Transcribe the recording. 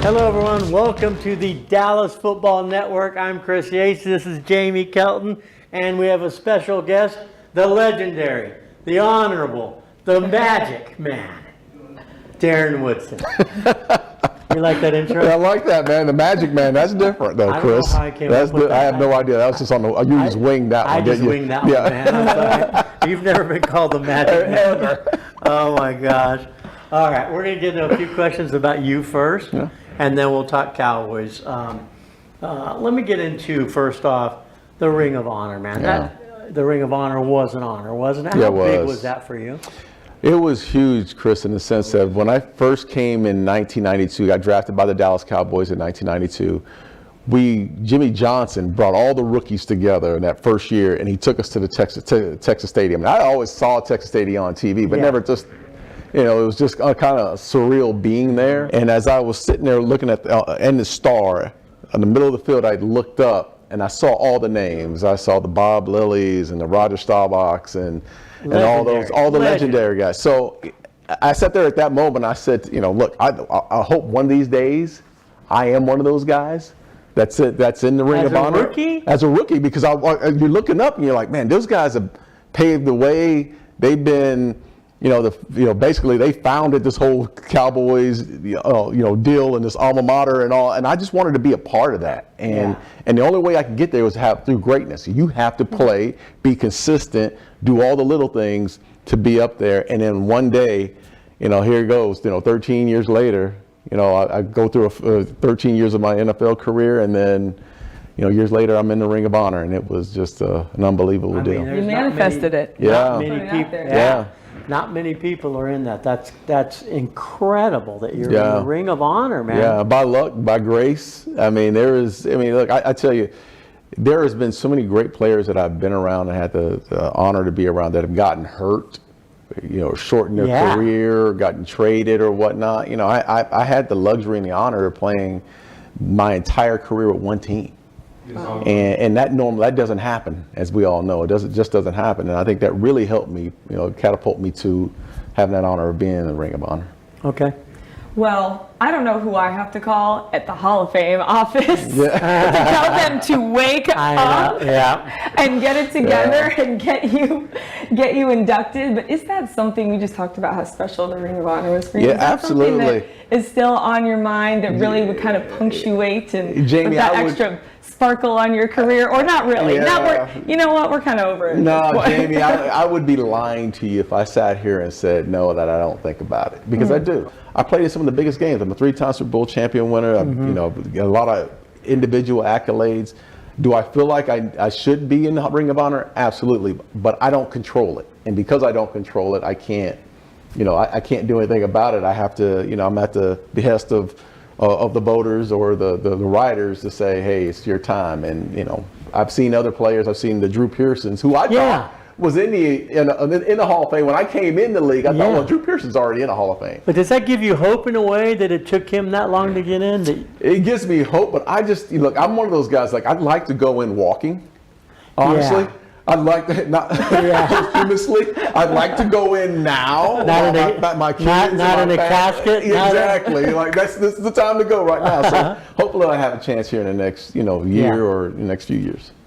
Hello everyone, welcome to the Dallas Football Network. I'm Chris Yates, this is Jamie Kelton, and we have a special guest, the legendary, the honorable, the magic man, Darren Woodson. You like that intro? I like that, man. The magic man, that's different though, Chris. I don't know how I came up with that. I have no idea. That was just on the, you just winged that one. I just winged that one, man. I'm sorry. You've never been called the magic man. Oh my gosh. All right, we're going to get into a few questions about you first, and then we'll talk Cowboys. Let me get into, first off, the Ring of Honor, man. The Ring of Honor was an honor, wasn't it? How big was that for you? It was huge, Chris, in the sense that when I first came in 1992, got drafted by the Dallas Cowboys in 1992. Jimmy Johnson brought all the rookies together in that first year, and he took us to the Texas Stadium. And I always saw Texas Stadium on TV, but never just, it was just kind of surreal being there. And as I was sitting there looking at the star in the middle of the field, I looked up and I saw all the names. I saw the Bob Lillies and the Roger Staubachs and all the legendary guys. So I sat there at that moment. I said, look, I hope one of these days I am one of those guys that's in the Ring of Honor as a rookie, because you're looking up and you're like, man, those guys have paved the way. They've been, basically they founded this whole Cowboys, deal and this alma mater and all. And I just wanted to be a part of that. And the only way I could get there was through greatness. You have to play, be consistent, do all the little things to be up there. And then one day, here it goes, 13 years later, I go through 13 years of my NFL career, and then, years later, I'm in the Ring of Honor, and it was just an unbelievable deal. You manifested it. Not many people. Not many people are in that. That's incredible that you're in the Ring of Honor, man. Yeah, by luck, by grace. Look, I tell you, there has been so many great players that I've been around and had the honor to be around that have gotten hurt, shortened their career, gotten traded or whatnot. I had the luxury and the honor of playing my entire career with one team. And that doesn't happen, as we all know. It just doesn't happen. And I think that really helped me, catapult me to having that honor of being in the Ring of Honor. Okay. Well, I don't know who I have to call at the Hall of Fame office to tell them to wake up and get it together and get you inducted. But is that something, we just talked about how special the Ring of Honor was for you? Yeah, is that absolutely. Something that is still on your mind that really would kind of punctuate and Jamie, put that extra sparkle on your career, or not really? You know what? We're kind of over it. No, Jamie, I would be lying to you if I sat here and said no, that I don't think about it, because I do. I played in some of the biggest games. I'm a 3-time Super Bowl champion winner. I've, a lot of individual accolades. Do I feel like I should be in the Ring of Honor? Absolutely, but I don't control it, and because I don't control it, I can't. I can't do anything about it. I have to. I'm at the behest of the voters or the riders to say, hey, it's your time. And I've seen other players. I've seen the Drew Pearsons, who I thought was in the Hall of Fame. When I came in the league, I thought, well, Drew Pearson's already in the Hall of Fame. But does that give you hope in a way that it took him that long to get in? It gives me hope, but I just, look, I'm one of those guys, like, I'd like to go in walking, honestly. I'd like to, not posthumously, I'd like to go in now. Not in a casket. Exactly. Like, this is the time to go right now. So hopefully I have a chance here in the next, year or the next few years.